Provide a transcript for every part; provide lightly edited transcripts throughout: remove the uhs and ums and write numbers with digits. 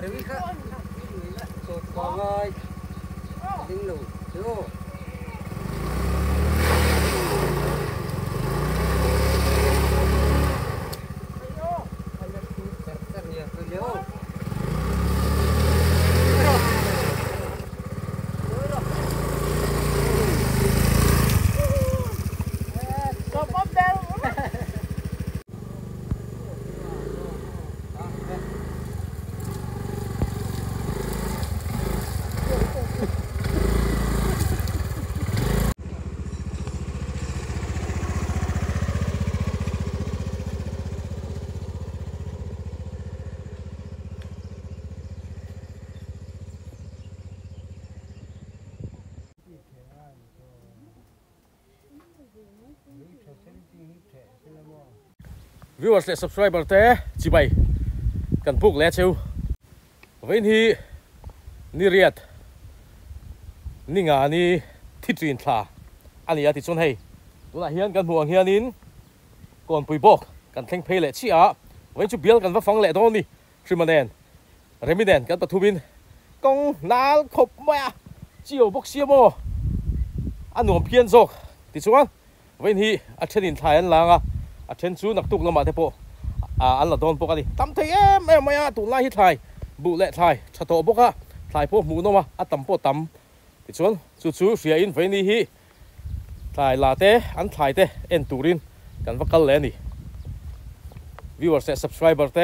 Review ka. So kongay. Ding lu. Yo. Viewersและ subscriber เต้จีไปกันพวกแล้วเชียววันนี้นี่เรียดนี่งานนี้ที่จีนท่าอันนี้ที่ชนให้ตัวไหนเฮียนกันห่วงเฮียนินก่อนปุยบอกกันเท่งเพลและชี้วันจุเบียลกันว่าฟังและตอนนี้ชิมาแดนเรมิแดนกันปฐุมินกงนาลขบมาเจียวบกเสียโมอันหนุ่มเพียนโจกที่ชวนวันนี้อัชนินไทยอันหลังอาเช่นซูนักตุกละมาเทปอันละโดนปกติตั้มเทียมไม่ตุลาฮิไทยบุเล่ไทยชะโตปกะไทยพวกหมูนมาอัตตั้มปตั้มที่ชวนซูเสียอินไฟนี่ฮีไทยลาเตอันไทยเตเอ็นตูรินกันวักกันเลยนี่ viewers และ subscriber เต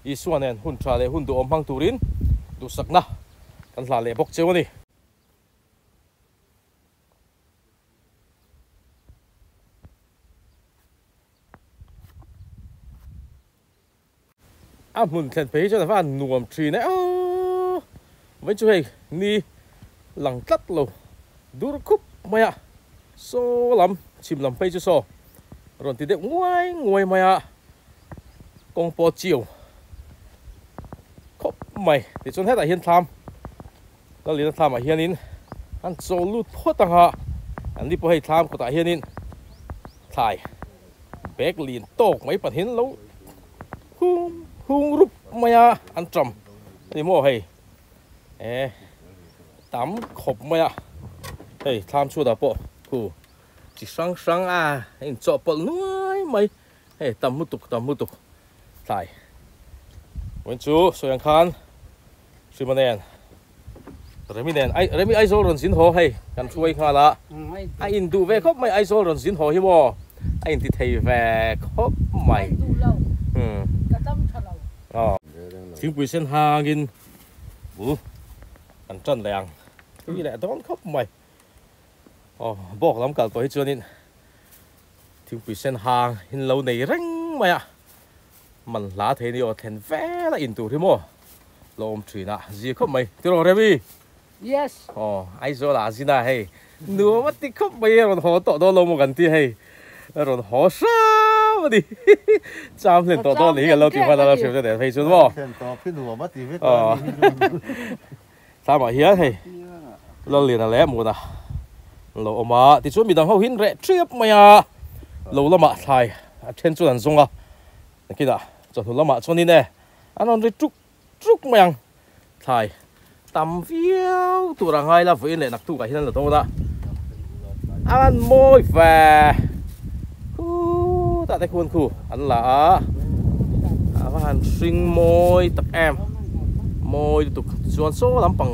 อีส่วนเนี่ยหุ่นชาเลหุ่นดูอมพังตูรินดูสักนะกันลาเล่ปกเจ้านี่มุนเซนเพย์จะทำว่าหนุ่มทรีเนี่ยไม่ช่วยนี่หลังตัดโลดูรคุบมาโซลำชิมลำไปจะโซรอนติดเด็กงวยมากองปอจิวคบไม่ติดจนให้แต่เฮียนทำแล้วเรียนทำเฮียนินอันโซลูดโคตรต่างหากอันนี้พอให้ทำก็แต่เฮียนินถ่ายเบกลีนโตกไม่ปัดเห็นแล้วฮุงรุปมายาอันจำนี่โม่ให้ตำขบมายาเฮ้ยทำชั่วดาปะกูจิสังเห็นจอบปะน้อยไหมเฮ้ยตำมุตุกใส่วันจูสวยงามชิมาแนนเรมิไอโซลรอนสินหอให้กันช่วยข้าละไออินดูเวคบไม่ไอโซลรอนสินหอฮิวไออินติเทเวคบไม่ทิ้งปุ๋ยเส้นหากินอันจันแรงนี่แหละต้องคบใหม่บอกลำกัดตัวให้เจอนี่ทิ้งปุ๋ยเส้นหางหินเหลาในเร่งไหมมันล้าเทนี่แทนแฝละอินตูที่โม่ลมถือนะจีคบไหมที่เราเรียบ Yes ไอโซลาสินะให้หนูมาติดคบไปเราหัวโตโดนลมกันที่ให้เราหัวซ้ำดิจำเส้นโตๆนี้กันเราตีมาแล้วเสียแต่ให้ชนบ่เส้นต่อขึ้นหัวมาตีไม่สามเฮียให้เราเรียนอะไรหมดนะเราออกมาที่ชวนมีดังเขาหินเละเทียบมาเราละมาไทยเช่นส่วนทรงคิดจนละมาชนนี่แน่อันนั้นได้จุกมายังไทยตำเฟี้ยวตัวรังไห้ละเฟื่องเลยนักตู้กับที่นั่นละโตละอันมวยแฝแต่ได้ควรคู่อันละว่าหันซิงมวยตักแอมมวยตุกส่วนโซ่ลำปัง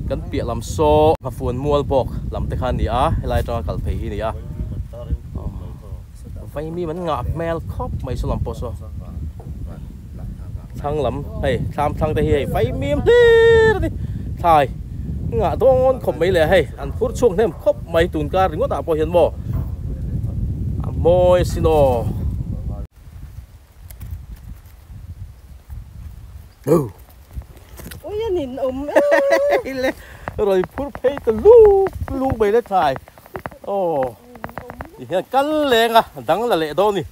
กันเปียลำโซ่มาฝุ่นมัวปอกลำตะคันนี่ให้ไล่จอกัลเพย์นี่ไฟมีมันงาแมลครบไม่สลัมปอสทางลำเฮ้ยทางตะเฮยไฟมีมนี่ถ่ายงาต้นขบไม่เลยให้อันพูดช่วงเทมครบไม่ตุนการหรือว่าตาพอเห็นบ่มวยสิโนโอ้ยนินเลยrồiพูดเพย์กันลูกไปได้ถ่ายโอ้ยกันแรงดังละเละโดนนี่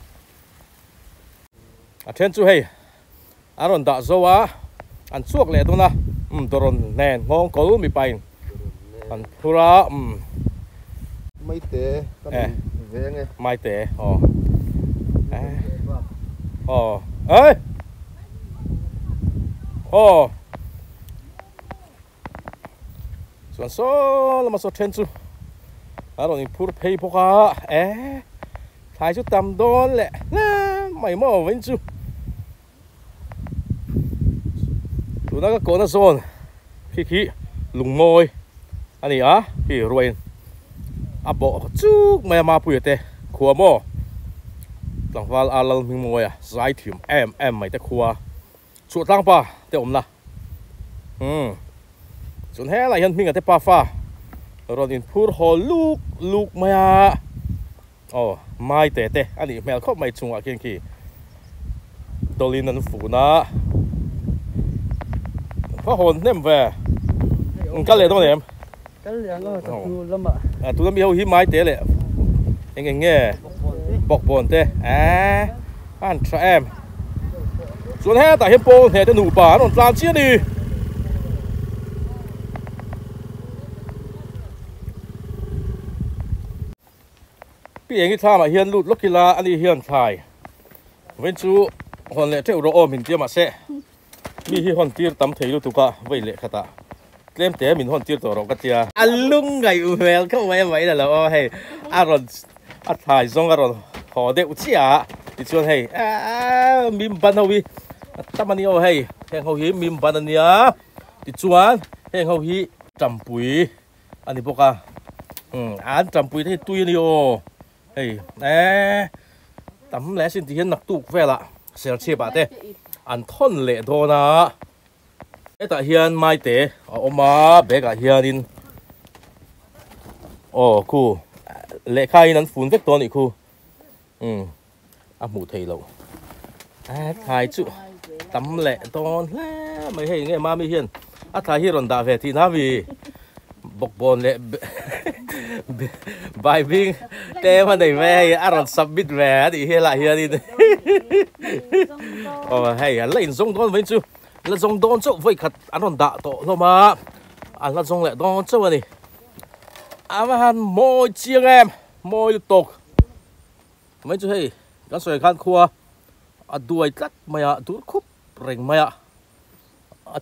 เทนจูให้อารอนดาโซวะอันสวกเละตัวนะตัวรอนแนนงงกอลมีไปอันพุระไม่เตะเวงไงไม่เตะเอ้ยโอ้ ส่วนโซ่แล้วมาโซ่เทนซูเรานี่พูดเพย์พวกเขาถ่ายชุดตำโดนแหละนะไม่มอเว้นซูดูนั่นก็โกนโซนขี้ลุงมอยอันนี้พี่รวยบอกจุกมาพูดเตะขัวหม้อหลังว่าอาลังมิงมวยสายถิ่มไม่แต่ขัวสุดตั้งป่ะเตะอมนะส่วนแห่อะไรยันมิงกับเตะป่าฟ้าเราดินพูดหอลูกมาไม่เตะอันนี้แมวเขาไม่ชงอ่ะเคียงขี้ตัวลินนั้นฝูนะเพราะหอนเนี่ยมันแฝงกันเลยตัวเนี่ยcái liền đó tập tu lắm ạ tu lắm yêu hiếm mai té lệ anh nghe bọc bồn té anh cho em xuống hè tại hiệp bồn hè cho nụ bà nó làm chia đi cái anh ta mà hiền lụt lúc kia là anh đi hiền thải bên chú hòn lệ theo đồ mình tiêm mà sẽ mi hi hòn tiêm tắm thấy luôn tụ cả vậy lệ khátเล่มเต๋อมินหอนตีตัวเราก็เจียอันลุงไงอุเมลเข้าไว้แล้วเราให้อารอนอัดถ่ายส่งอารอนขอเด็กอุจิอาติชวนให้มิมบันเอาวิตั้มมันนี่เอาให้แห่งเขาหิมิมบันอันนี้ติชวนแห่งเขาหิจำปุ๋ยอันนี้พวกอ่านจำปุ๋ยที่ตุยนี่โอเฮ้ยตั้มแล้วสิ่งที่เห็นนักตุกแฝละเสียงเชียบะเต้อันท่อนเละโดนะแต่เฮียนไม่เตะมาเบกเฮียนินคูเละใครนั้นฝุ่นเวกตัวนี่คูหมูเทโลถ่ายจุตำเละตอนไม่ให้ไงมาไม่เฮียนถ่ายเฮียรอนดาเวทีนาวีบกบอลเละใบบิงเตะมาได้แม่อารอนสับบิดแหวนที่เฮียละเฮียนินให้เล่นส่งต้นไว้จูแล้วส่งโดนเจ้าไว้ขัดอันนั้นด่าต่อเรามาแล้วส่งแหละโดนเจ้านี่มันมอยเชียงมอยตกไม่ใช่กันสวยกันครัวด้วยตัดไม่ดูคุบเร่งไม่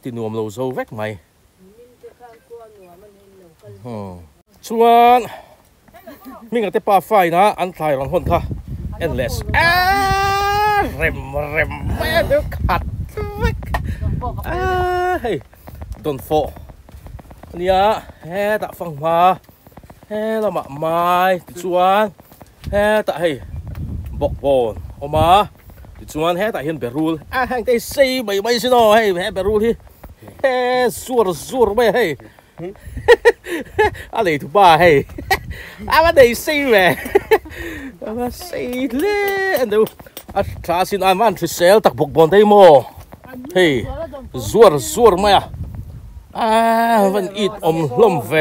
ตินวมเราโซ่แวกไม่ชวนมีกับเตปาไฟนะอันไทยรันหนค่ะ endless เร็มแม่เดือดขัดเฮ้ยโดนโฟเนี่ยตะฟังมาเรามาไม้ติดชวนตะให้บอกบอลออกมาติดชวนตะเห็นเบรูลแห่งได้ซีไม่ใช่น้อให้เบรูลที่ซัวไม่ให้อะไรทุบ้าให้มันได้ซีแม่มันซีเล่นดูทราสินมันทริเซลตักบอกบอลได้โม่เฮ้ยซัวมาวันอีดลมเว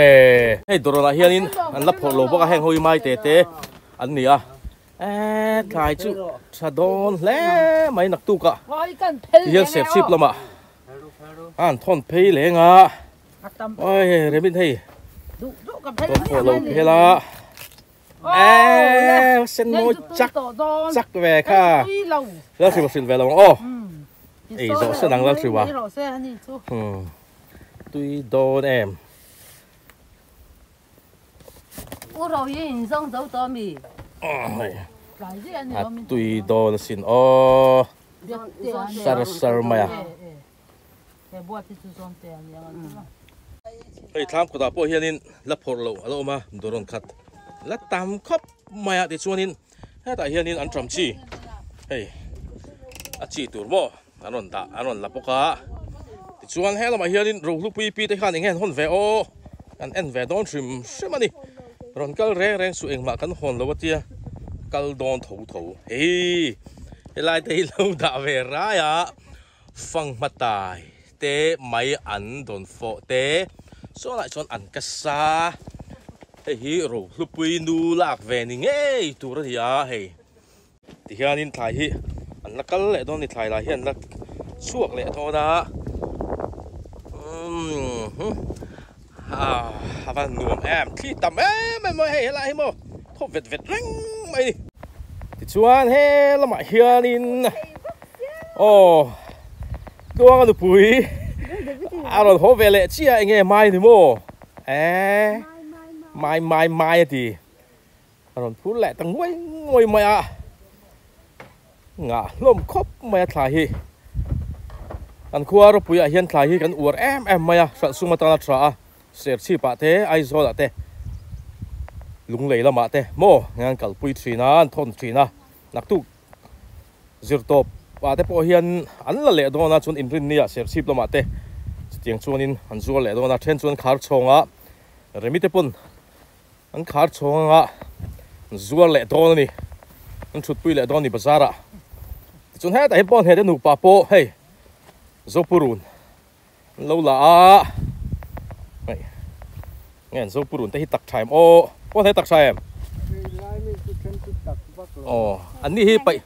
เฮ้ยตัวเราเฮียนินอันรับผลโลบก็แห้งหอยไม้เตะอันนี้ถ่ายจุชาดอนแล้วไม่นักตุกเฮียเสียบชิบแล้วมาอันทอนเพย์เลยโอ้ยเรบินเฮ้ยตัวผลโลเพละเส้นโมจักแวค่ะแล้วสิบสิบแวลงrõ sẽ năng lực chứ tuy đô em tuy đô là xin sar mày tham của ta po hianin lap hor lo alo ma doron khat la tam khop maya ti chuanin ta hianin an tram chi chi tur mo anon la poka chuan hela ma hianin ro lu pi te khan ingen hon ve an en ve don trim shemani ron kal reng su eng ma kan hon lo watia kal don tho helai te lo da ve ra ya phang matai te mai an don fo te so lại chọn ăn cà sa hi ro lu pi nu lak ve ni nge tu ra ya thì hianin thai hi an nakal le don ni thai la hian lak suak le tho da van nuam thi tam mai lại mo tho vet reng mai thì chuan la ma hianin doang anu pui aron ho vele chia nge mai ni mo mai thì rồi phú lẹ tăng ngồi mày à ngã lom khóc mày thay hi anh khua rồi bây giờ hiện thay hi kan uar em mày à sản xuất mà ta tra ser chi pa thế ai zo đã thế lung lấy là mà thế mo ngang kalpui trina thon trina nak tu zirtop pa te po hian an la le do na chun in rin nia ser chip lo ma te tiang chuan in an zual le do na then chuan khar chonga remi te pun an khar chonga zual le do ni an thut pui le do ni bazara chun he ta he pon he de nu pa po hey zopurun lo la a hey ngen zopurun te hi tak time o pon he tak time oh an ni hi pai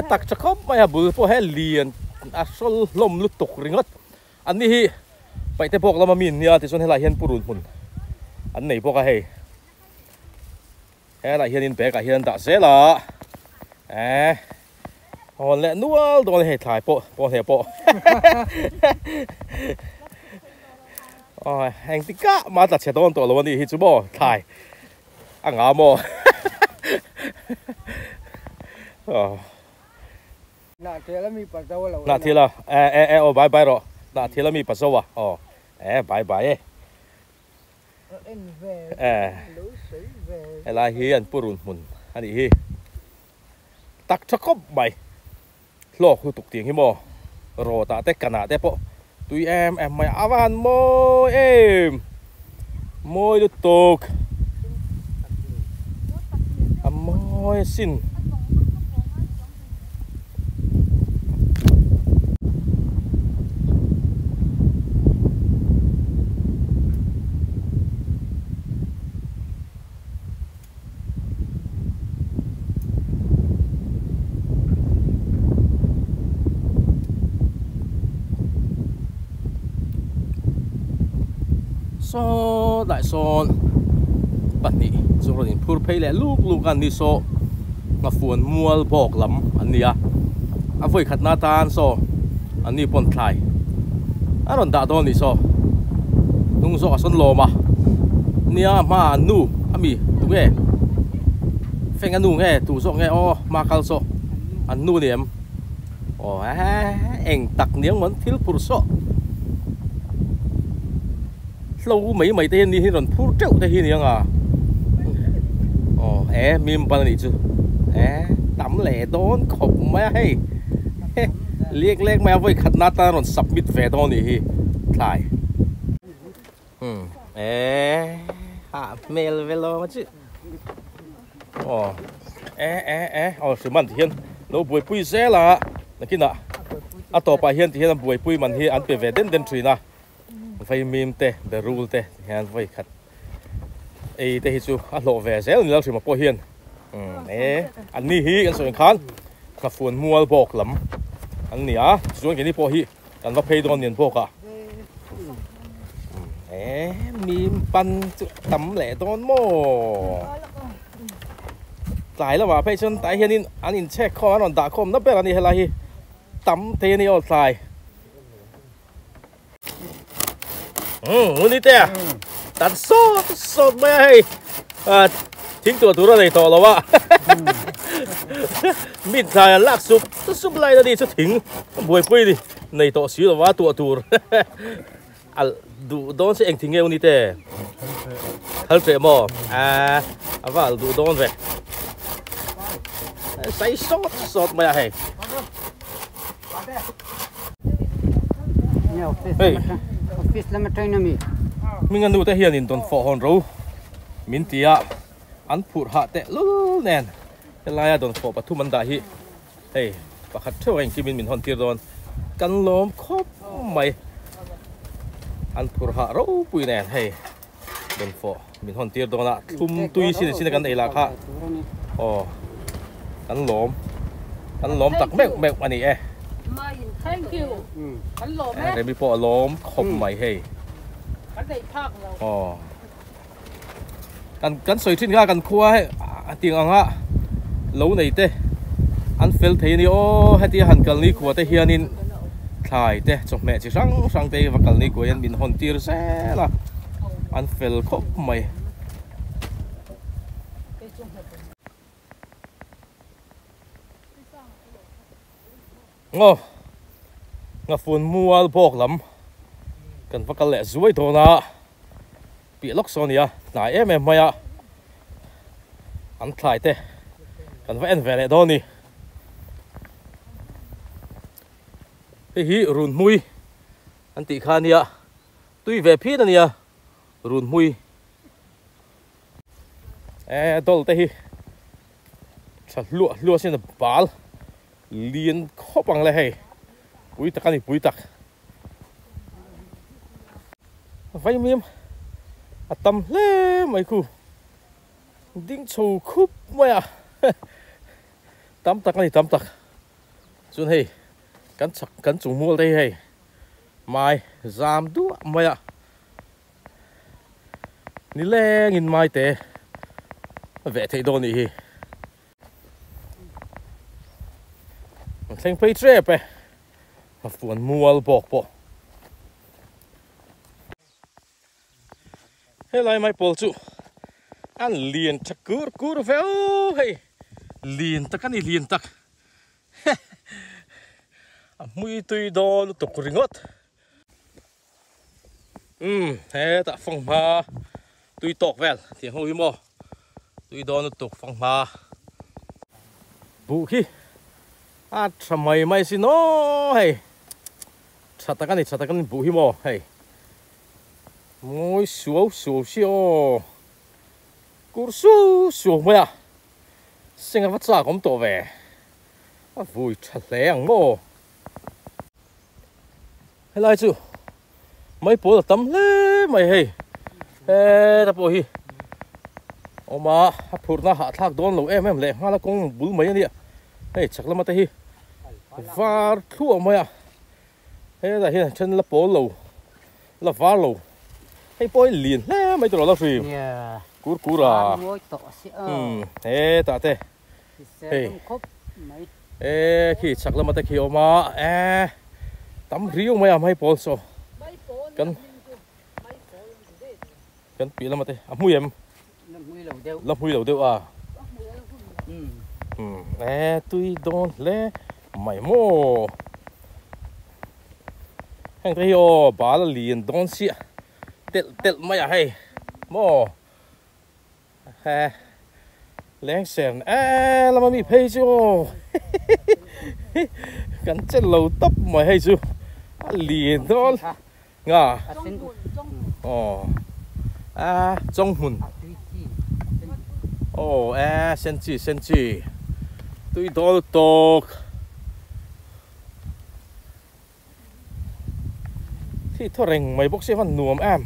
tak chắc không mày bự po he liền sol lom lut tok ringot anh đi phải te pok lama min nia ti son helai hian purun hun anh nei poka he helai hian in pe ka hian da zela hon le nual don he thai po he po hang tika ma ta che don to lo ni hi chu bo thai anga mo nạ thế là mi bắt đầu là nạ thế là bye bye rồi nạ thế là mi bắt đầu à bye bye là hiền purun mun anh đi tắc chắc không mày lo khu tục tiếng hi mò rồi ta tết cana tết po tụi em mày avan môi em môi được tục môi xin so đại son bắt nị rồi rồi phur pay lẹ lúc anh đi so ngà phuan mual bọc lắm anh đi à với khát na tan so anh đi pon thay anh còn đã đón đi so nung so son lo mà nia mà nu ami tu nghe phèn anh nu nghe tu so nghe mà cal so anh nu điểm anh tắc niếng món thiếu phur so lâu mấy tên đi rồi phút triệu thế hi à mìm ban này chứ tắm lẻ đón khổng mẹ hay liếc mẹ với khát nát rồi submit về đó này thay hạ mail về lo mà chứ sự mình thì hiện nó buổi pui xe là kia nè tổ bài hiện thì hiện buổi pui mình hiện ăn về đến truy nè phải mìm te the rule te hiện phải khát ấy te hichu lộ về dễ là sự mà po hiền anh ni hi anh soi khan khá phun mual bọc lắm anh ni xuống cái ni po hi anh va pay don niên po cả mìm pan tắm lẻ don mo tại là mà pay chân tại hiện anh in check kho anh đã kho nó bé anh ni hay là hi tắm thế ni ở tại ngon thế tan sốt màyทิ้งตัวตัวอะไรต่อแล้ววะมิดชายลากซุปไล่แล้วดิจะทิ้งบวยปุ้ยดิในต่อสีหรอวะตัวดูโดนเสียงทิ้งเงี้ยวันนี้เต้ฮัลเจมอว่าดูโดนเว้ยใส่ซอสมาให้เฮ้ยฟิสแล้วมาใช้น้ำมีงั้นดูแต่เฮียนินตอนฟอฮอนรู้มินตีอะอันพูดหาแต่ลุ้นแน่นเวลาโดนฟอปทุมันได้ฮิเฮ้ยปะคัดเท่าเองที่มินฮอนตีโดนกันล้มครบไม่อันพูดหารู้ปุยแน่นเฮ้ยโดนฟอมินฮอนตีโดนละทุ่มตุยสินกันเอลักฮะกันล้มตักแมกอันนี้thank you กันล้มเรมิโปล้มคมไม่เฮ้ยกันได้พักเรากันสวยทิ้งกันครัวให้ตีงอ่ะlâu này thế anh phèn thấy ni hay thì hắn cần ni của thế hiền in thay thế chọc mẹ chỉ sang thế và cần ni của anh mình hòn tiệt sẽ là an fel khop mai ngô ngà phun mual bok lắm cần phải cái lẹ duỗi thôi na bị lóc son ya nãy em mày à ăn thay thế cần phải ăn về lại đó nè hi run mui anh tị khan ya tuy về phía này ya run mui đôi tay hi chặt lúa xin là bál liền khó bằng lại hay bụi tắc này bụi tắc vay miếng tâm lê mấy khu đinh sầu khúc mày à tắm tắc này tắm tắc xuân hay cắn trùng mua đây hay mai giảm đũa mày à ní lê nghìn mai tệ vẽ thấy đồ này thành phải trép ấy mà phun mua bọc bọc hay lại mai bol chú ăn liền chắc cur véo hay liền tắc cái này liền tắc mui tui đó nó tục ringot thế ta phong ma tui tọc vel thì hồi mò tui đó nó tục phong ma bu khi chăm mày xin nó hay chặt cái này bu hi mò hay ngồi xuống xíu cú xuống mày à sinh vật sao cũng tổ về vui chặt lẹng mò hay lại chú mấy bố là tấm lê mày hay ta bố hi mà phụt na hạ thác đón lâu em lẹ hoa là con bún mấy anh hey chắc là mà tay hi và thua mày à hey là hi chân là bố lâu là vá lâu hey bố liền lẹ mấy tụi nó phim cú ra hey ta thế hey khi chắc là mà tay kia mà tắm riêu mày à mấy bố so cần bị là mà tay mui em lắm mui đầu đều à tôi đón lẽ mày mò hàng thấy ô bà là liền đón xịa tết mày à hay mò lén xem làm mà bị phê chứ cắn chết lâu tóc mày hay chứ liền đón ngà trong hồn sen chi tôi đó tục thì thôi rằng mấy bốc xe văn nuông em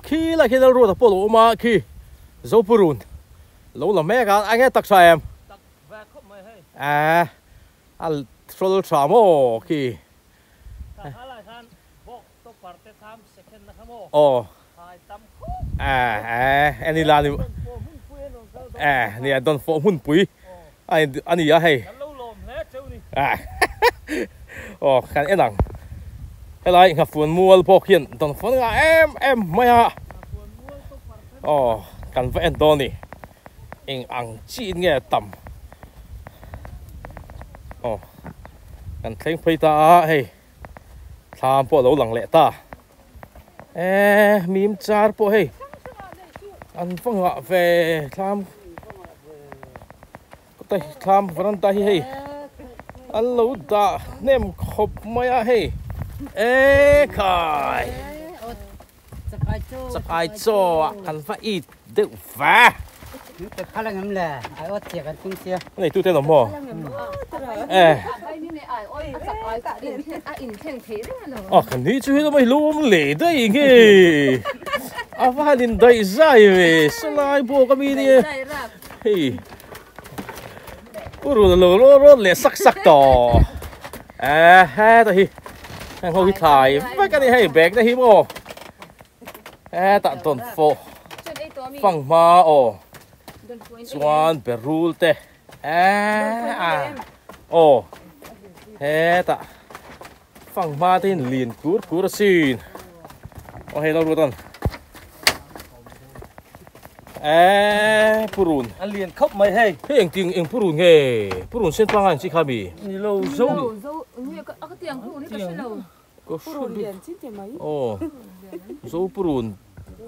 khi là khi nào rồi tập polo mà khi dấu purun lâu là mẹ cả anh ấy tắc sai em troll tramo khi anh đi làm nè đòn phổ hun bụi anh đi à hay khán em đằng hay lại gặp phun mua bọc hiện đòn phun em mày à cần vẽ đòn nè anh ăn chi nghe tầm cần thấy phải ta hay tham bộ lâu lằng lẹ ta mím char bộ hay anh phong họa về tham tay tham văn tay hay anh lâu đã nem khop maya hay kai sắp ai cho anh phải ít được vả cái khá là ngắm là ai ớt chèกันcung xe này tôi tên là mò khẩn đi chú hết mày lùm lệ đây nghe phải đến đây ra về slide bộ cái gì đi hey rồi lệ sắc to ha đây anh hồi thải với cái này hay bẹt đây mò tận tuần phô phẳng ma chuan perul te ta phẳng ma tên liền cút xin โอเคเราดูตอนผู้รุน อันเรียนครบไหมเฮ้ย เฮ้ยจริงเองผู้รุนเฮ้ผู้รุนเส้นปังอันสิครับบี นี่เรา dâu như cái tiền phụ này cái lâu ก็ phụ liền chứ thì mấy โอ้โซผู้รุน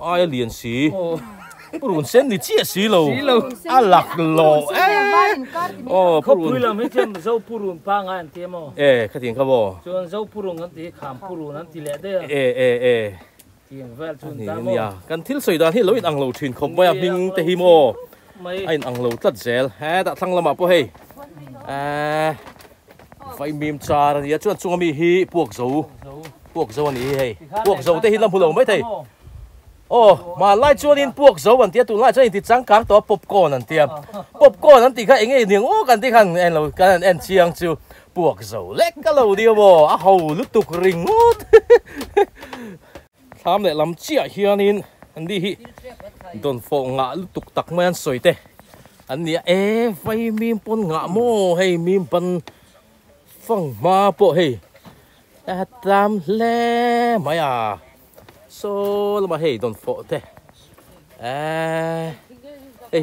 อ้ายเรียนสีผู้รุนเส้นนี่เจี๊ยสีเราอ่ะหลักโลโอ้ ครบ ผู้รุ คุย น เราไม่เชื่อเจ้าผู้รุนป้างานเทียม ขัดเถียงครับบ่ ส่วนเจ้าผู้รุนนั้นที่ขามผู้รุนนั้นที่แหละเด้อเทียมแวลชุน นี่ ตาม นี่กันที่สวยดานที่เราอินอังโลชินคมไว้มิงเตฮิโม ไม่ ไอ้อังโลตัดเซลฮะตัดทั้งละมาป่ะเฮ้ยไฟมีมจาร์เนี่ยชวนชวนมีฮีพวกโซนี่เฮ้ยพวกโซเตฮิลำพูลงไม่เท่โอ้มาไล่ชวนอินพวกโซวันเดียตุไล่ชวนอินติดจังกังตัวปบก้อนนั่นเตียมปบก้อนนั่นติข้าเองเนี่ยโอ้กันที่ข้างเอ็นเรากันเอ็นเชียงจูพวกโซเล็กก็เราเดียวบ่อ้าวลุกตุกริงงดทำเนี่ยลำเจียเฮียนินอันนี้โดนฟงงะลุกตุกตักมันสวยเตอันนี้ไฟมีมปนงะโม่ให้มีมปันฟังมาปะเฮ้ยตามแล่มาอ่ะโซ่ละมาเฮ้ยโดนฟงเต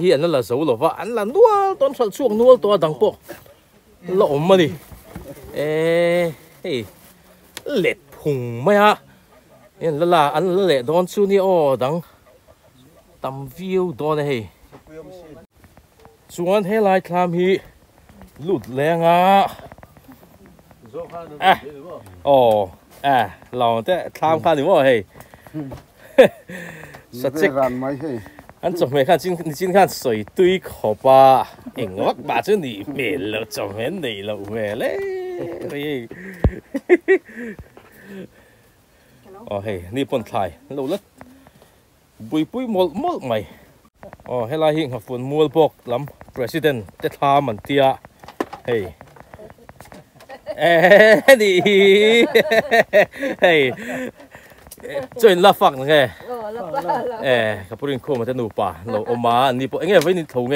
เฮียนั่นละสูหรอวะอันละนัวตอนช่วงนัวตัวดังปะละอมมาดิเฮ้ยเล็ดพุงมาอ่ะเอ็นละอันละเล็ดโดนชูนี่อ้อดังตำวิวโดนเฮ้ยส่วนให้ลายคลามฮีหลุดแรงอ่ะเราแต่คลามข้าหรือว่าเฮ้ยสัจจ์อันจบไม่ข้าจิ้นข้าสวยตุ้ยขอบป่าเอ็งวักบาดจนหนีเมลแล้วจบไม่หนีแล้วเมลเลยเฮ้ยนี่ปนไทยเราเลิศปุยมอลใหม่ให้ลายหิ่งหับฝนมัวบอกลำ president เตทามันเตียเฮ้ยนี่เฮ้ยจนละฟังไงกับผู้เรียนโคมาจะหนูป่าเราออกมานี่พวกเงี้ยไว้นี่ถูกไง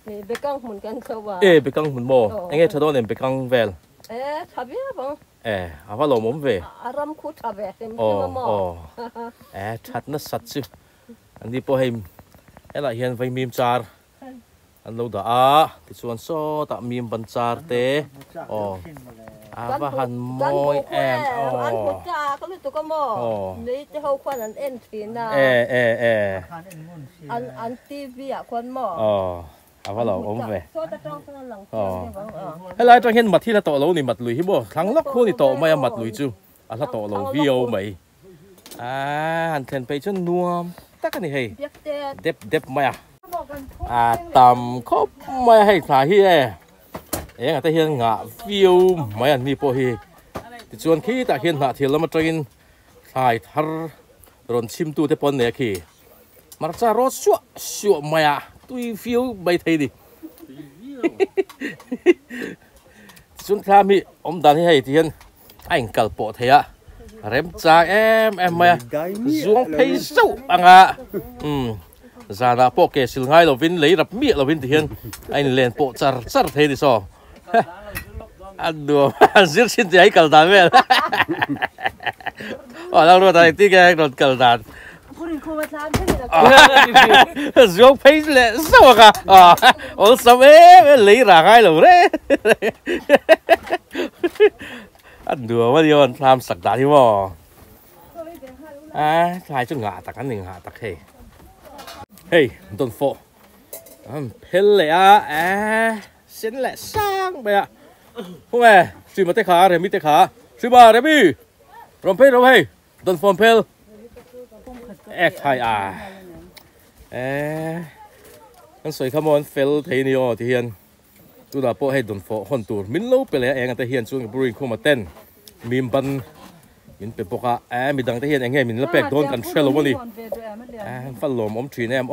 นี่ไปกังหุ่นกันเขาว่าไปกังหุ่นโมเงี้ยชาวบ้านไปกังเวลทับเยอะป่ะเอาว่าเราหมุนเวอารมณ์คุดทับเต็มที่มชัดนะชัดสิอันนี้พวกให้ละเห็นไฟมีมจาร์อันเราด่าที่ส่วนโซ่ตักมีมบันจาร์เตว่าหันมอยอันพุจ้าก็เลยตัวก็มอนี่จะเขาควันอันเอ็นทีน่ะอันทีวีอ่ะควันมอเอาว่าเราอมเวให้ลายจังเห็นมัดที่ละโตเรานี่มัดลุยที่บ่ครั้งลักคู่นี่โตไม่มัดลุยจูละโตเราวิวไหมหันเทนไปจนนัวตักกันนี่เฮ้ยเด็บไม่ต่ำครบไม่ให้สาเหตุเองแต่เห็นงะวิวไม่อันมีโปฮีติชวนขี้แต่เห็นหน้าเทียนแล้วมาจีนสายทารรอนชิมตัวเทปนเนี่ยขี้มาจะรสชัวไม่ตุยวิวใบไทยดิชวนข้ามีอมดันให้เทียนไอ้กัลโปเทียเริ่มจากไม่จวงเพย์สู้ปังจานาโปเกสิลง่ายเราวินเลยรับมีเราวินเทียนไอ้เล่นโปจาร์เทดิซออันดูซิร์ชินจะให้กัลดานเวลเรารู้แต่ที่แกโดนกัลดานผู้หญิงคู่มาทำใช่ไหมจวงเพย์เลยสู้กันโอ้สมัยเลยร่างกายเราเลยอันดูว่าเดี๋ยวทำสักดาที่ว่าใช่จุดหาตักกันหนึ่งหาตักเฮ้ยโดนโฟเพลเลยเส้นแหละสร้างไปพวกซื้อมาเตะขาเรมิเตะขาซื้อมาเรมิรวมเพลเราให้โดนโฟมเพลไทยนั่นสวยขโมยเฟลเทนิโอที่เฮียนตัวดาโปให้โดนโฟคนตัวมินลูไปเลยแต่เฮียนช่วงบริเวณเข้ามาเต้นมีบันมินเป็นปกติมีดังแต่เฮียนเงี้ยมินแล้วแปลกโดนกันเชลล์วันนี้ฟันหลอมทรีแนม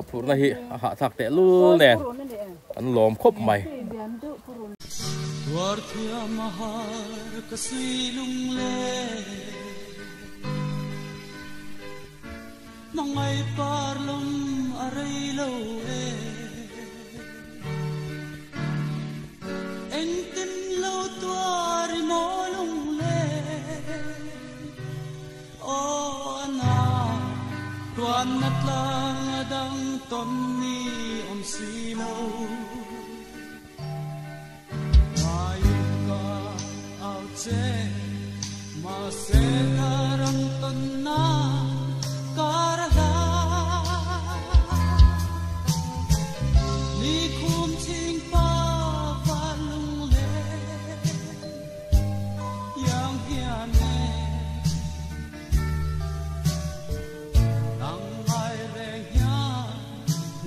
พูดนะฮิหาทักแต่ลูแน่อันหลอมครบใหม่น้องไอ้ปาร์ลมอะไรเล่าเอ็งตินเล่าตัวริมอลงเล่โอ้ nat lang adang ton ni om simo ayun ka out che ma se tarang ton na karala ni kum ching pa pa lung le yang hian ne nang ai re nya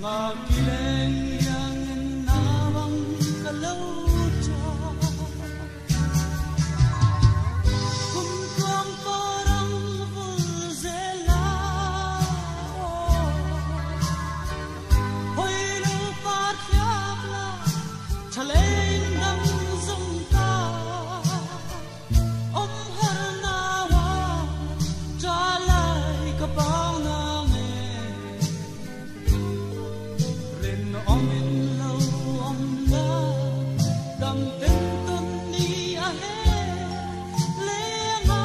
nga kileng yang na bang kalau cha kum kwang parang vuzela hoi lu par khyak la chaleng dang zum ta om har na wa cha lai ka pao na nge rin om in lo om la dam ten ton ni a he le ma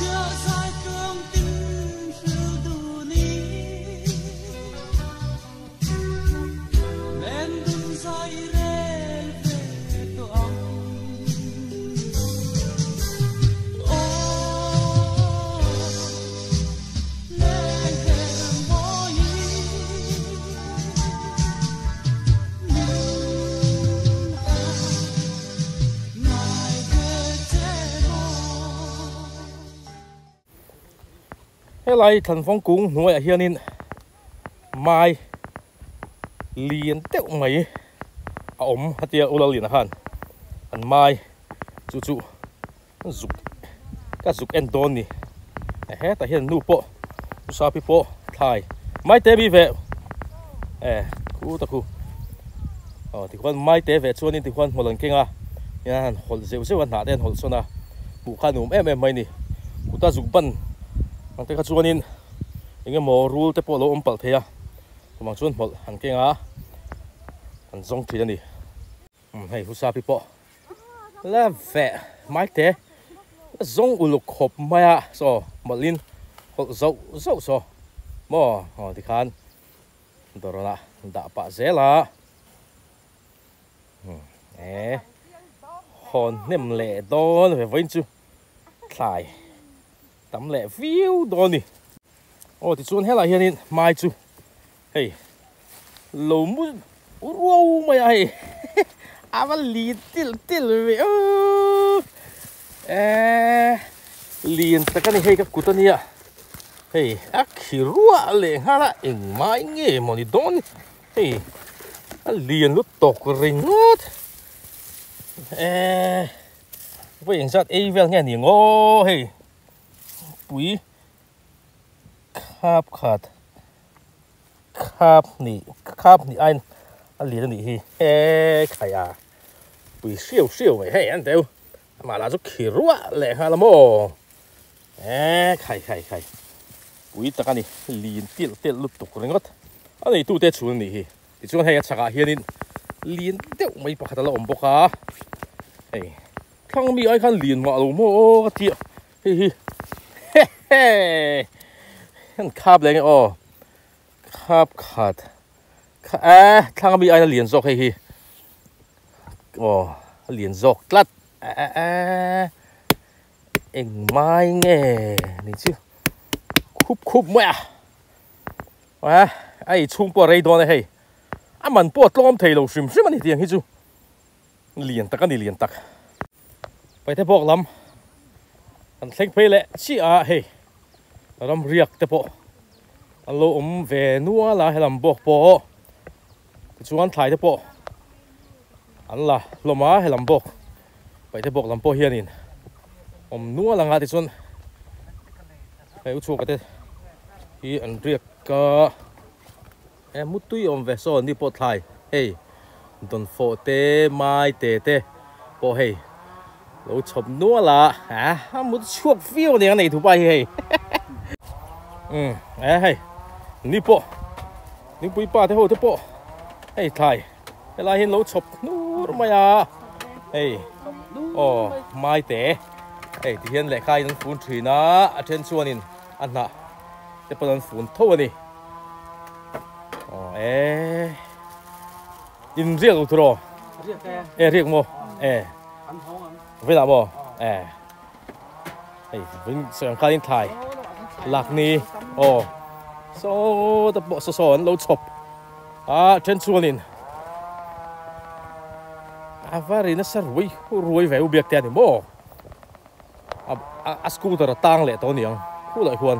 dia sai cơm tin sư du ni lên dun sai re về to ông ô lên thêm môi mai về thế Hê lại thần phong cung nuôi ở hiên in mai liền tiêu mấy ống hạt tiêu u liền hàn anh mai chú dục các dục endon nè hết tại hiên nu po sa pi po thai mai té bị về cú ta cú thì con mai té về chuan nên thì con một lần kinh à nha hồi dễ vẫn nã đen hồi xuân à bù khan nụm em mày nè cú ta dục bận ang teka chuan in inge mo rule te po lo pal thea mang chuan mol han kenga an zong thil ani hei husa pi po la ve mai te zong uluk khop maya so molin hol zo so mo ti khan dorona da pa zela hon nem le don ve vain chu thlai tấm lệ view đó nè, thì chuan hết lại hiện in mai chu, hey, lẩu mu, wow mày ai, mà lì til vậy, liền tất cả này hay các cụ tân nha, hey, khi rùa lệ ha là em mai nghe mà đi đón, hey, liền lúc tóc rình ngót, vậy anh sát ấy về nghe nhỉ ngô, hey. Bụi cáp nị anh liền nị hi khai à bụi siêu vậy hay anh đều mà là giúp khí rúa lẹ ha là mò khai bụi tất cả nị liền tiệt lụt tục rồi ngót anh này tu tết chuồn nị hi thì chuồn hay chắc à hiền in liền tiêu mấy bạc là ổn bốc à thằng mi ai khăn liền mà luôn mò cái tiệt hi anh cáp lên cáp khát thằng bị ai liền dọc hay hi liền dọc lát anh mai nghe này chứ khúp mẹ ai chung bỏ đây đó này hay mình bỏ lom thầy lâu xìm xìm anh tiếng hi chứ liền tắc anh liền tắc phải thế bọc lắm anh thấy phải lẽ chi à hey làm riak te po anh lo về nuôi là hay làm bọc po chú anh thay te po anh là lo má hay làm bọc phải te bọc làm po hiền in nuôi là ngã thì xuân phải uchu cái hi anh riak ka em mút tui về so đi po thay hey don phô te mai te po hey lỗ chụp nữa là một chuột phiêu này này thú bay hay hay ní bộ ba thế hồ thế bộ hay thay cái là hiện lỗ chụp nữa mà hay mai té hey thì hiện lệ khai nó phun thủy nó trên chuan in ăn nọ cái phần phun thô đi in riêng rồi riêng mò với nào mò vinh sườn khai in thải lạc ni số tập bộ số lâu chụp trên chuan in vari nó sẽ ruồi về ubiếc tiền thì mò scooter tang lệ tao niang khu lại huan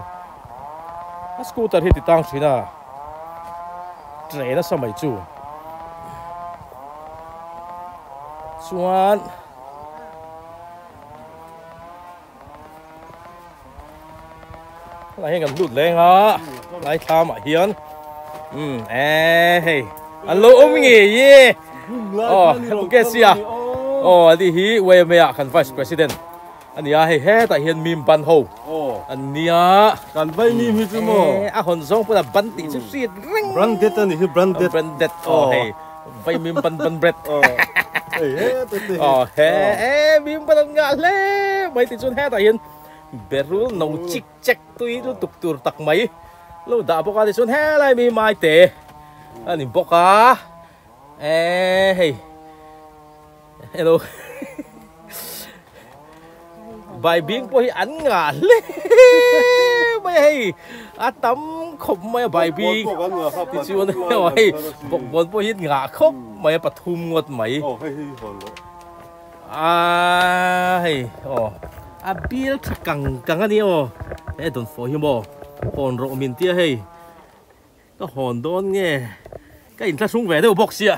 scooter thì tang chỉ na trẻ nó sao mày chu xuan lại gần lụt lên á lại tham mà hiền anh lỗ ông nghỉ gì ok xia đi hi về mẹ khẩn vice president anh nia tại hiện mìm ban hồ anh nia kan vai mìm hi chu mo hòn sông phải là ban tị chút xịt branded anh hi branded vai mìm ban bread mìm ban ngã lẽ mấy tí chun tại hiện beru nấu chích chắc tuy nó tục tur tắc mấy lâu đã bốc ra thì chun lại mìm mai tệ anh bốc à hello bài biến po hi ăn ngả lê mày tắm không mày bài biến thì chưa nói bọn po hi ngả khóc mày bắt thum ngọt mày bill căng anh đi don't for him hòn rộ miền tia hay cái hòn đón nghe cái in ta xuống về đâu bọc xịa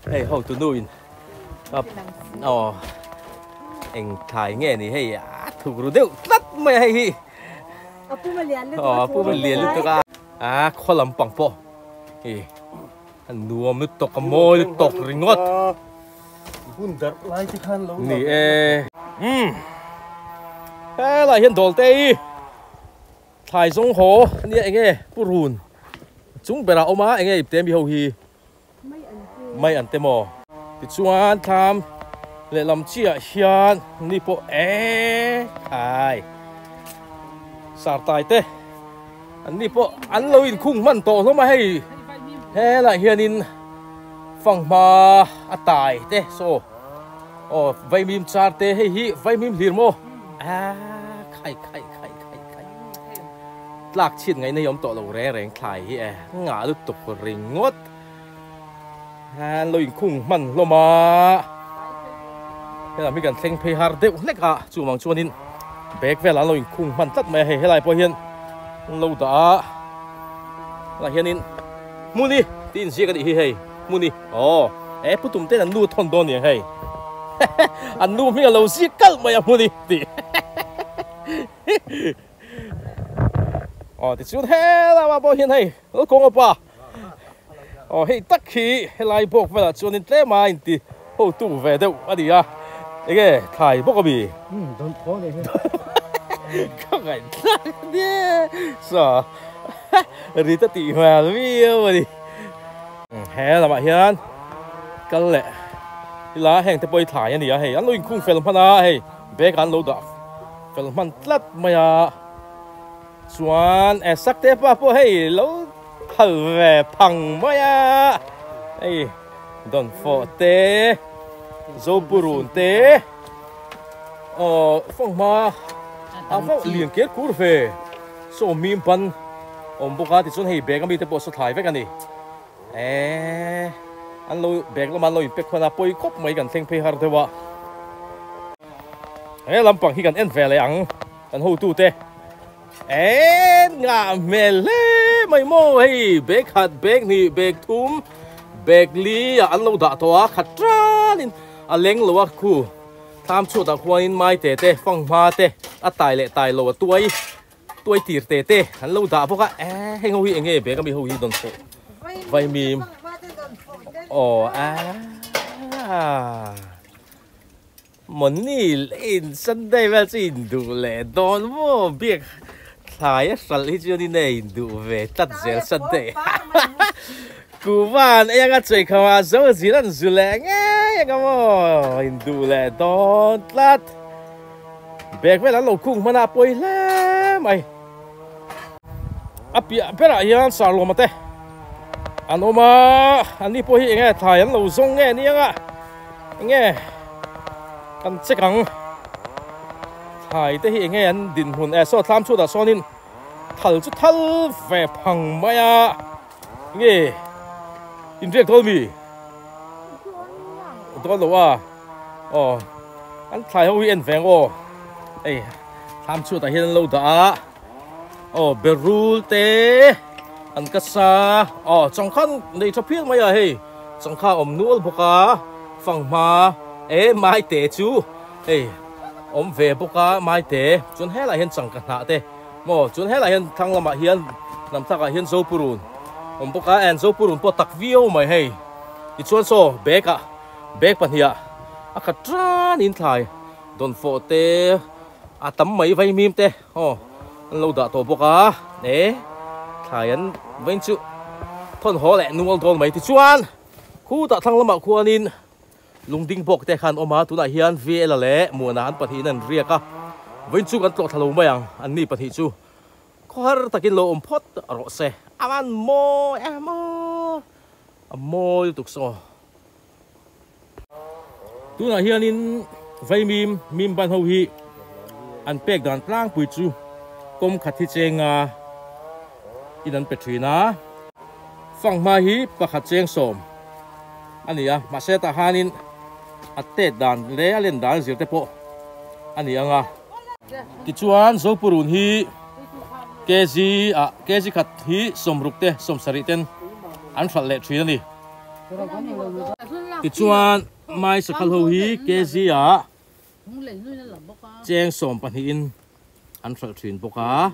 how to do it anh thải nghe này hay thủ rồi đều lát mày hay Apu malian lúc đó khó làm bằng po anh nuông nước tóc môi nước tóc ringot bundar lai ti khan lo nè lại hiện đồ tây thải sông hồ nè anh nghe purun chúng bây giờ ông anh nghe tem bị hậu hi may ăn tem mò thì chuan tham lệ làm chia hiền ni po ai sar tai te anh ni po anh lâu in khung man to nó mà hay lại hiền in phẳng mà tai te so vay mìm char te hay hi vay mìm hiền mo khai lạc chín ngày nay ông tọa lâu rẻ khai hi ngã lúc tục ring ngót lâu in khung man lo mà cái là mình cần xem phê hard đều lách chú mong chuan in bẹc về là lôi khung man tất mày hay lại bao hiền lâu đã là hiền in muni tin gì cái gì hay muni bút tụm tên là nu thon đòn này hay anh nu mình là lâu gì cỡ mày muni thì thì chút hết là bao hiền hay nó con apa hay tất khi lại bọc về là chuan in thế mà thì hậu tụ về đâu đi 이게 타이 뽀거비 don't call it không đi sợ đi tới tị hòa rồi đi hè là bạn hiền cái lệ lá hàng tới bơi thải anh đi hay anh lôi khung film hana hay bé anh lâu đã film man lát mày xuan sắc thế pa po hay lâu thở về phẳng mày hey don't forget dâu bùn té phong ma phong liên kết cú về số mìm pan bốc ra thì xuân hay bé cái mi tới bộ số thái với cái này anh lôi bé cái mà lôi bé khoan là bôi cốc mấy cái thing pay hard thôi vợ làm bằng khi cái em về lại ăn anh hô tu té ngã mẹ lê mày mô hay bé khát bé nị bé thum bé li anh lâu đã toa khát ra nên leng lo khu tham chu ta khoin mai te phong ma te tai lo tuai tir te han lo da boka heng ho hi nge be ka mi ho hi don so vai mìm mon ni in sunday va sin du le don mo biek thai sal hi chu ni nei du ve tat zel sunday cú van ai ngắt chơi khao zo gì lần du le nghe cái mà Hindu lệ đón lát bẹt với là lẩu khung mà nạp bồi lắm mày áp bịa bây giờ hiện sao lo mà thế anh ôm anh đi bồi nghe thải anh lẩu rong nghe niang à nghe anh chắc hẳn thải tới hiện nghe anh đình hồn so tham số đã so nên thal chút thal về phẳng mày à nghe in riêng thôi mi đó là anh thải hậu yên vẹn ê tham số tại hiện lâu đã berul te anh cắt sa trong khăn này cho biết mày à hey trong khăn nuôi boka phẳng mà mai te chú hey về boka mai te chuẩn hết là hiện chẳng cần hạ te chuẩn hết là hiện thằng làm mà hiện làm thằng hiện dâu purun boka dâu purun po tắc view mày hey thì chuẩn so bag pan hiya khát ra nín thải don phô te tấm mấy vay mìm te lâu đã tổ bốc à nè thải anh vẫn chịu thôn họ lại nuôi con mấy thì chuan khu đã thăng lâm mà khu anh lung đinh bốc te khan ôm tu này hiền về là lẽ mùa nào anh bật hi nên riêng à vẫn chịu anh lọt thằng lâu mấy anh ni bật hi chu có har takin lo phốt rõ xe anh mô tục so tu này hiền in vay mìm ban hậu hi anh pek đàn trang bùi chu công khát thị trường inan Petrina phang ma hi pakhat cheng som ani ma se ta hanin atte dan le len dan zirte po ani anga ki chuan zo purun hi kg khat hi somrukte somsariten an phal le thri ani ki chuan mai sakhal ho hi kg cheng som pan hi in anh phải chuyển bốc á,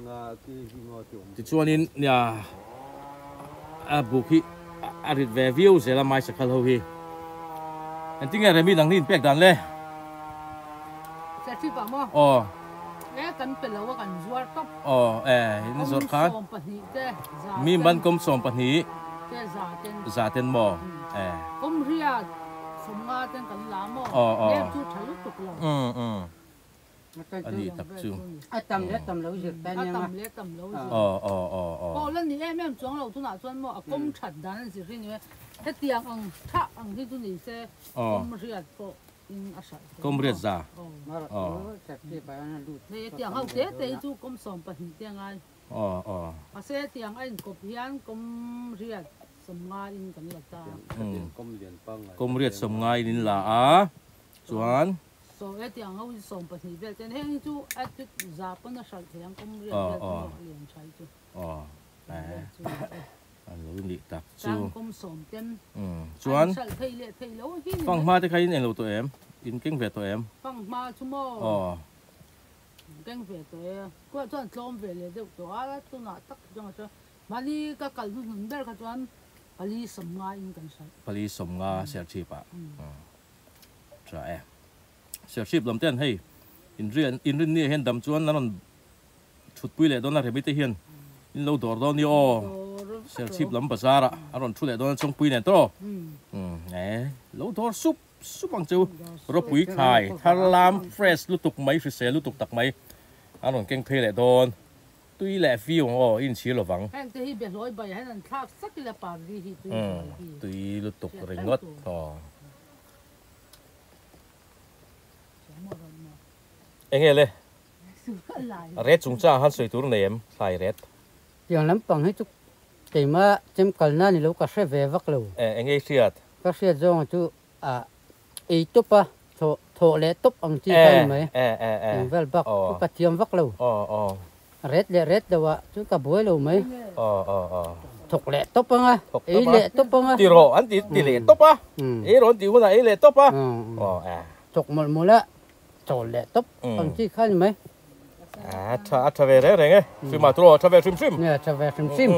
thì cho nên nhà buộc hi, anh về view sẽ là mai sẽ khá lâu hi, anh tính là mình đang nhìn bẹt đàn lên, sẽ chịu bảo mò, cái cần phải lâu cái cần ruột tóc, nó ruột khác, mình ban công sòng bát hí, giả tên mò, công ria, sòng nga tên cần làm mò, em chú thấy lúc tục lòng. anh đi tập trung tầm lâu dược tay nha tầm lâu lần này em chọn lâu tu nào chọn mà công chặt đàn gì thế này cái tiếng ông thắc ông thì tu này sẽ công riết bộ in asal công riết ra này tiếng hậu thế chú công sòng bát tiếng ai sẽ tiếng anh copy hiền công riết sòng nga in cái là ta công riết sòng nga in là chuan so cái tiếng hậu sòng bát về trên hình chú at giả bên nó sạch thì anh công riết liền chạy chú anh lối đi tập chú công sòng tên chuan thầy lâu phang ma thì khai in lâu tụi em in kinh về tụi em phang ma chú mò kinh về tụi em qua chọn lom vềเลยđượcตัวแล้วตัวน่ะตักจังจะมาลีก็กัลนุ่นเดินกันจวนพลีสมงาอินกันใช่พลีสมงาเสียชีพอ่ะใช่เสียชีพลำเต้นให้อินเรียนนี่เห็นดำจวนนั้นชุดปุยเลยโดนอะไรไม่ได้เห็นอินเราดอร์ดอนนี่เสียชีพลำภาษาละอารมณ์ชุดเลยโดนชงปุยเนี่ยตัวเราดอร์ซุปบังจูรบปุยไข่ทาลามเฟรชลุตุกไหมฟรีเซลุตุกตักไหมอารมณ์เก่งเพลเลยโดนตุยแหล่ฟิวอินชีหลวังแห้งที่เบียดร้อยใบให้นั่นทักสักทีละปากดีตุยลุตุกเริงดเอ็งเลยเรดจุงจ้าฮันสวยตัวนี้ใส่เรดอย่างน้ำปังให้ทุกแต่มาเจมกันนั่นนี่เราก็เสียเววักเราเอ็งเสียดก็เสียจงจู่อีตุ๊บโถเละตุ๊บอังจีได้ไหมเวลบักก็เทียมวักเราเรดเดี๋ยวจู่กับบัวเราไหมถกเละตุ๊บปังอีเละตุ๊บปังตีโรอันตีเละตุ๊บปะอีโรตีหัวไหนอีเละตุ๊บปะถกหมดละโถเละตุ๊บอังจีข้าไหมทำอะไรไงฟิมาตัวทำอะไรฟิมเนี่ยทำอะไรฟิม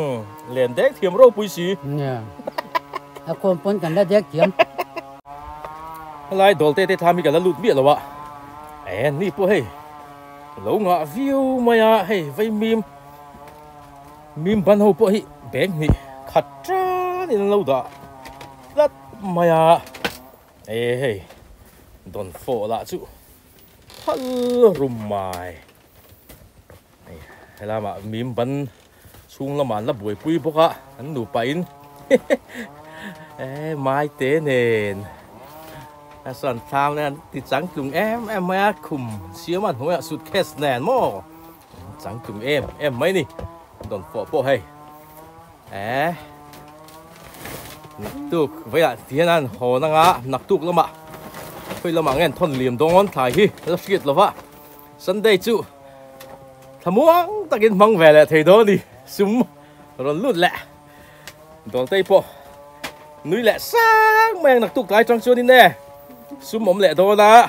เลียนเด็กเทียมโรปุยสีเนี่ยคนปนกันได้เด็กเทียมไล่ดอลเต้ทำมีกันแล้วลุดเบี้ยแล้ววะนี่พวกเฮ้ยเราหงาวิวมาอ่ะเฮ้ยไว้มีมบันหัวพวกเฮ้ยแบงนี่ขัดจ้านี่เราด่าลัดมาอ่ะ ê đòn phổ lạ chú hal rum mai hay là mà mím bắn xuống là mà lấp buổi bụi bốc á anh đủ pain mai tế nền sẵn tham nè thì trắng cùng em mới cùng xíu mà không phải sụt kết nền mò trắng cùng em mấy nè đòn phổ bộ hay tục vậy là thiên an hồ năng á nặc tục lắm ạ bây giờ mà nghe thôn liềm đông on thải hi rất kiệt lắm ạ Sunday chú thằng muốn ta kiến mang về là thầy đó đi súng rồi lút lẹ đòn tay bộ núi lẹ sáng mang nặc tục cái trong chuột đi nè súng ống lẹ đó là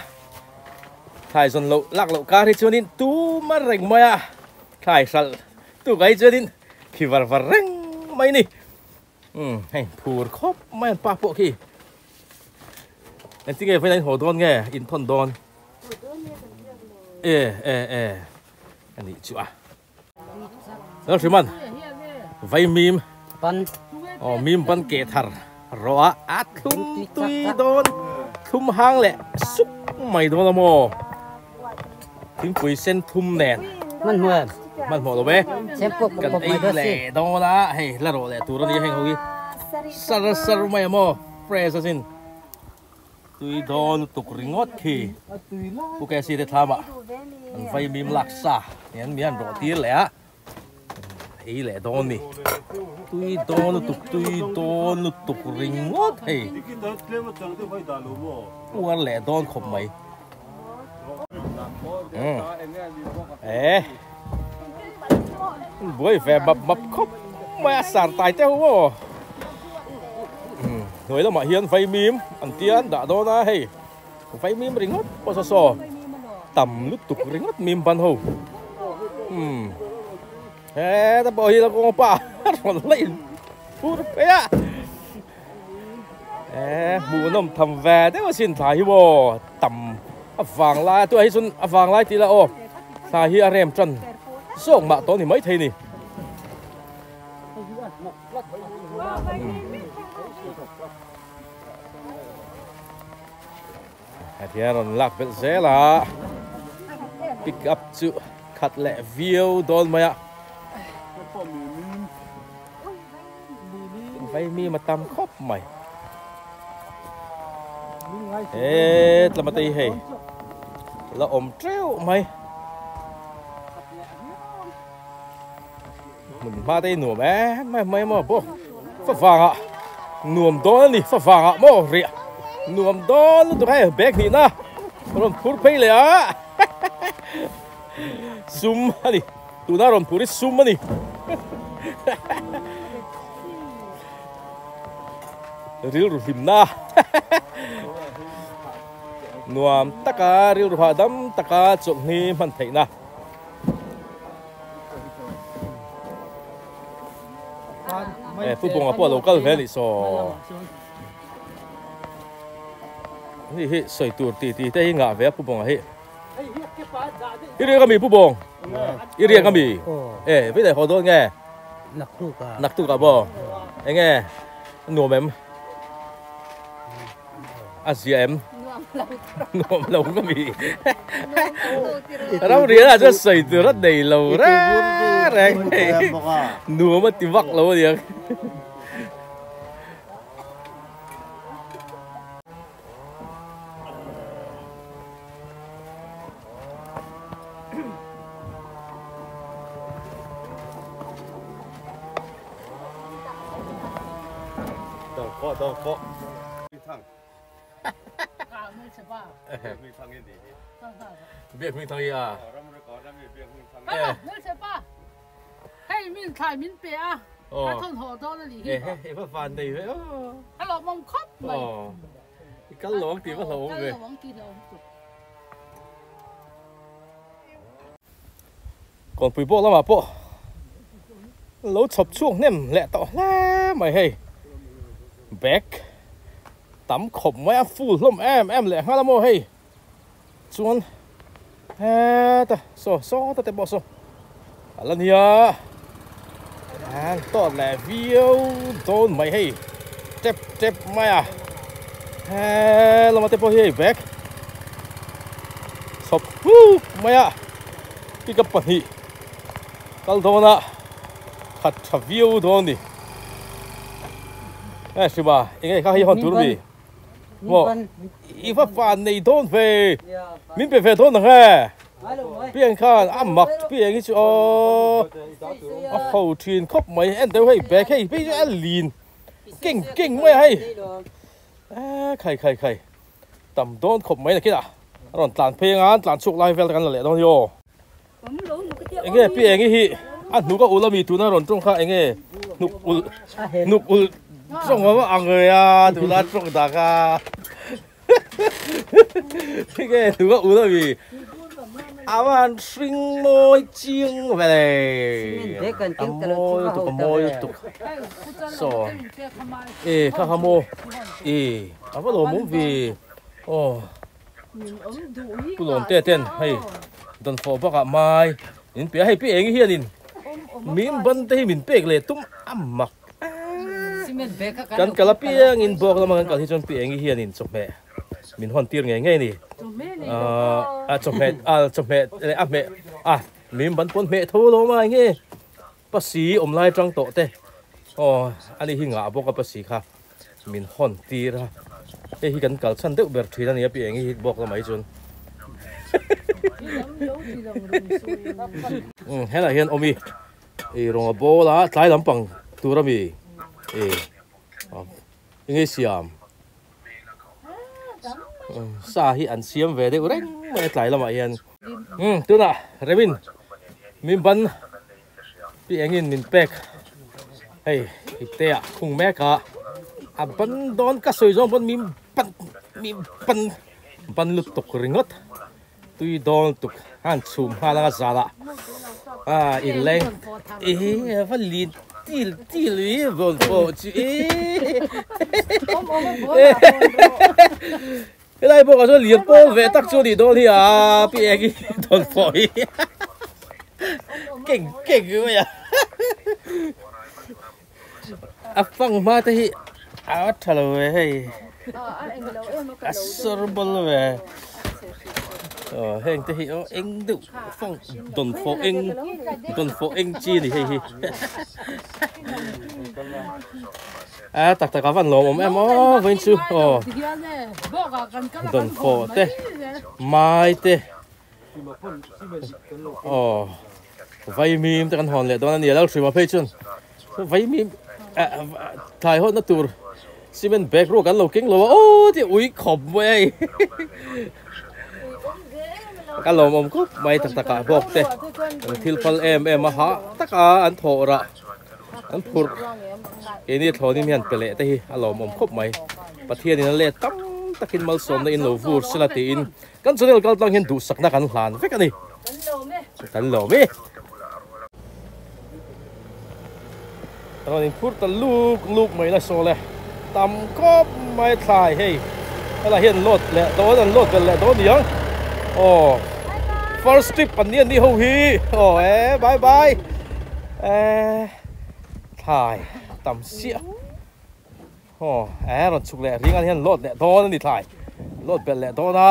thải dần lậu lạc lậu cá thì chuột đi tu mà rành mày à thải sal tu cái chuột đi khi var reng mày nè hay phù khóc mày pa bộ kì anh tiếng nghe phải đánh hồ đòn nghe in thon đòn anh đi chịu à đó chứ mình vay mìm mìm ban kẹt thar rõ át thum tui đòn thum hang lẹ xúc mày đòn mò tiếng quỳ sen thum nèมันหัวตัวเบ้กันไอ้แหล่ดอละเฮ้ยละโรแหล่ตัวนี้ให้เขาดิสารไม่หมอเฟรชสินตุยดอนตุกริงอดขี้พวกแกสิได้ทำอ่ะมันไฟมีมลักษะเนี่ยมีอันโรตีแหละไอ้แหล่ดอนนี่ตุยดอนตุกริงอดเฮ้ยตัวแหล่ดอนขบไหมbơi về bập khóc mẹ sản tài theo vô người đó mà hiền vay mím ăn tiền đã đó na hay vay mím ring hết bao so tầm lúc tục ring hết mím ban hồ ta bảo hiền là con pa còn lấy phút cái mùa năm thầm về thế mà xin thải vô tầm vàng lai tôi hay xuân vàng lai thì là ô thải hi rem chân sông mạ tối thì mấy thầy nè thì rồi lạc bên dễ là pick up chữ khát lẹ view đòn mày ạ vay mi mà tam khóc mày là mà tây hề là ôm treo mày mình ba tay nùm mày mà bố phát vàng ạ nùm đó nè phát vàng ạ mô rịa nùm đó nó tụi hay bẹc nè na rồi phút phê lẹ á zoom nè tụi nó rồi phút zoom nè rìu rồi hìm na nùm taka rìu rồi đâm taka chụp ni mình thấy na phút bông à local về so hi soi tur ti te nga ve phút bông hi iri kami phút bông iri kami với lại họ đó nghe nặc tu cả bo nghe nuông em em nuông lâu kami rau rỉa là cho soi tur rất đầy lâu ra rèn nuông mà tìm vắt lâu đi đâu có thằng biết mình thằng gì à hay mình thải mình bẻ cái thôn hồ đó là gì hết phát phản này vậy cái lọ mông khóc mày cái lọ thì bắt đầu người còn bụi bò lắm mà bò lỗ chập chuông nem lẹ tỏ la mày hay back tắm khổng mấy full lắm em lẹ ha lắm hay chuan ta so ta bỏ so lần here to lẹ view đồn mày hay tép mày à เรามาเตะพอเฮ้ยแบกสอบไม่อะพี่กับปันฮีกัลโดนะขัดชวิวโดนดิใช่ป่ะเองไงข้าให้ฮอนตูร์บีว่าอีฟ้าฟันในโดนเฟย์มินเป็นเฟย์โดนนะแค่เพียงข้าอ้ำมักเพียงที่จะเขาทีนคบไม่เอ็นเดียวให้แบกให้พี่จะลีนเก่งไม่ให้ใครต่ำโดนคบไม่นะคิดอ่ะตอนตานเพลงตานชุกไลฟ์เวลกันเลยตอนโยเองไงพี่เองฮีอันหนูก็อุลมีตัวนั้นรอนตรงข้าเองไงหนุกอุลตรงว่าอังเลยอ่ะตัวนั้นตรงตากาเองไงหนูก็อุลมีอาวันสิงโมยจิงไปเลยอาโมยตุกโมยตุกโซ่ข้าขโมยอาว่าหลงมุ้งวีโอ้ผู้หลงเต้นให้โดนฝนพักไม้นินเปียให้พี่เองเฮียนินมีนบันเตมินเป๊กเลยตุ้มอ้ำมักกันกะละเปียงินบอกแล้วมันกันที่จนพี่เองเฮียนินจบแม่มินฮอนตีร์ไงนี่จบแม่อะไรแม่มีนบันปนแม่ทั่วโลกมาไงภาษีอมลายจังโตเต้อันนี้หิงอ่ะบอกกับภาษีค่ะมินฮอนตีร์ฮิกันกัลชันเด็กเบิร์ทีนั่นเนี่ยพี่เองฮิบอกแล้วไหมจนเห็นอะไรเห็นอมีรองโบล่ะใช้ลำปังตัวเรามียังไงเสียมสาหิอันเสียมเวเด็กเร่งไม่ใช้ลำมาเห็นตัวน่ะเรวินมีบันพี่เองมินเป็กเฮ้ยเตะคงแม่กะบันโดนกระสุนจงบันบันลุกตกริงดตุยโดนตุกหันซูมหาลังซาละอีเล้งฟันลีตีลีบอลโฟจีอะไรบอกว่าจะเลี้ยงบอลเวตักจูดีโดนที่พี่เอกโดนโฟยเก่งอยู่ไหมฟังมาที่ทะเลเฮ้ยสุรบลเว้ยเฮ้ยที่เอ็งดูฟังโดนโฟเอ็งจีนี่เฮ้ยตักกับฟันหลงแม่เว้นชูโดนโฟเต้ไม่เต้ไวมีมตะกันหอนเลยตอนนั้นเนี่ยเราซื้อมาเพจจนไวมีมถ่ายฮอตนัตัวซีเมนแบกรู้กันเราเก่งเราโอ้ที่อุ้ยขอบเว้ยกันเราผมก็ไม่ตักบอกเต้ทิลพัลมาหาตักอันโถระอันพูดนี่โถนี่มีอันเปล่าแต่ที่เราผมคบไม่ประเทศนี้นั่นแหละตั้งตะกินมัลสมในอินโนฟูสลาตีนกันส่วนเราต้องเห็นดูสักนักกันหลานเฟกันนี่กันเราไหมตอนนี้พูดแต่ลูกไม่ละโซเลยตำก็ไม่ถ่ายให้อะไรเห็นรถแหละโดนรถกันแหละโดนยังfirst trip ปันนี้นี่ฮูฮีบายถ่ายตำเสียรถฉุกแหละริงอันเห็นรถแหละโดนนี่ถ่ายรถเป็นแหละโดนนะ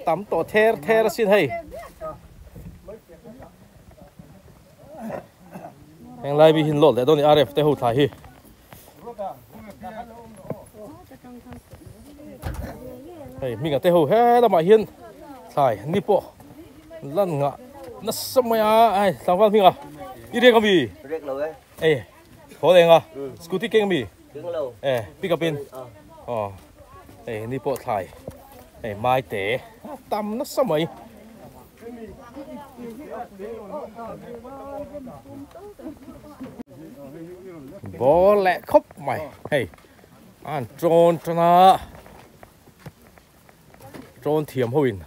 ตำตัวเทสิให้แห่งไรมีหินรถแหละโดนนี่อาร์เอฟแต่หูถ่ายฮีเฮ้ยมีกันเตะหูแล้วมาเห็นถ่ายนี่ปะลั่นงะนั่นสมัยสังวันมีงะนี่เรียกกันมีพอเองสกูตี้เก่งมีพี่กับเป็นนี่ปะถ่ายไม้เตะตำนั่นสมัยบอลแหละครบใหม่โจนชนะโจนเทียมหัวิน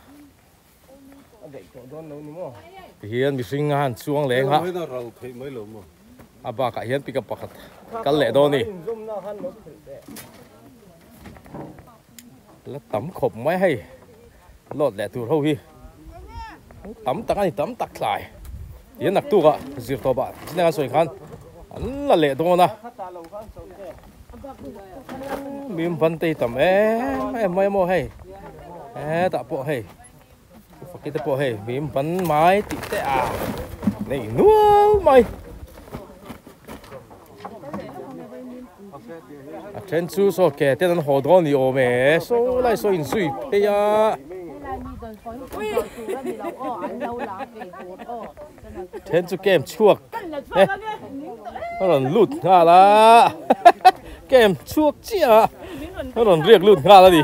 เฮียนมีสิ่งงานช่วงแรงฮะบากเฮียนปีกับปากกันแหละโดนนี่แล้วตำขบไม่ให้รอดแหละตัวเท่าพี่ตำตักอันนี้ตำตักสายเฮียนหนักตัวก็สิบตัวบาทที่นั่งสวยขันนั่นแหละโดนนะ mìm phân tây tầm em mai mua hay tạo bộ hay cái tập bộ hay mìm phân mái tị tệ này nuôi mày trên chú số kẻ tên họ đó nhiều mẹ số lại số in suy bây giờ trên chú kem chuộc nó còn lụt ngà là kem chuộc chi à nó còn riêng lụt ngà là gì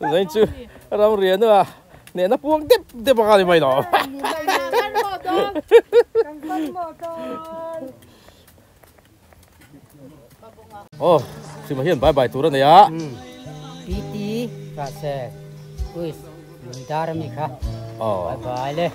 đấy chứ đâu riêng nữa nè nó buông tiếp tiếp vào cái mày đó ô xin mà hiền bye bye tụi nó này á Piti kase kuis darmi kha bye bye le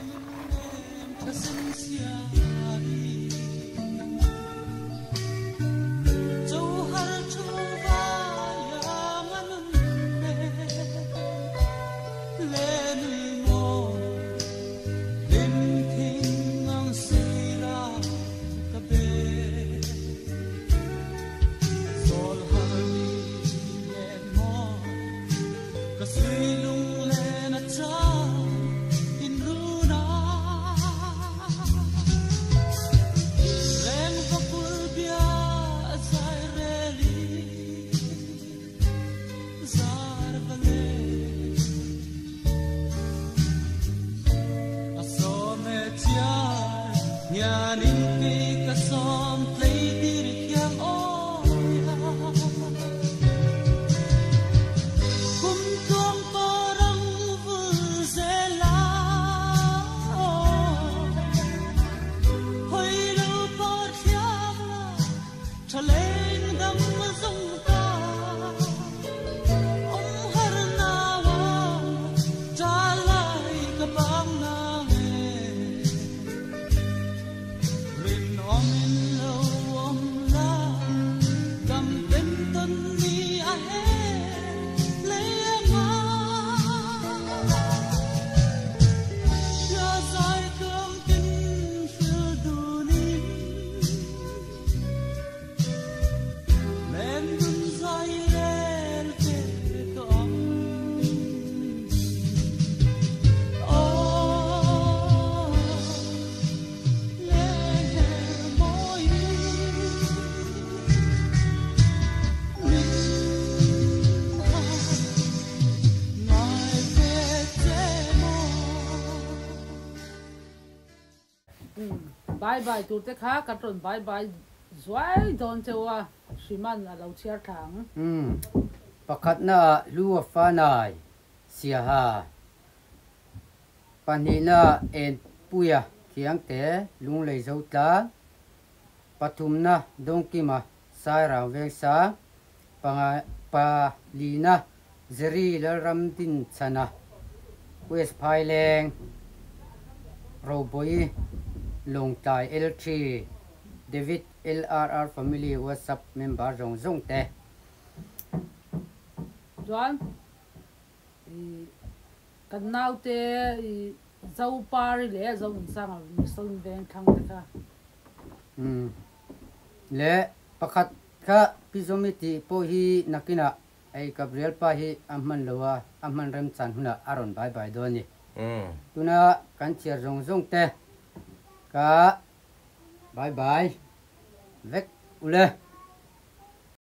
bye bye tụi tết khác cắt tròn bye bye doai don chewa shiman là lâu chia thẳng pakat na lua fa nai sia ha panina en puya kiang te lung lei zo ta pathum na dongki ma sai ra veng sa panga pa lina zeri la ram tin chana west phaileng roboi long tai L3 David LRR family WhatsApp member rong zong te doan kan nau te zau pari le zau sang mi son ven thang te ka le pakhat kha pizomiti po hi nakina ai Gabriel pa hi amman lowa amman rem chan huna aron bye bye do ni tuna kan chiar rong zong te ka bye bye vek ule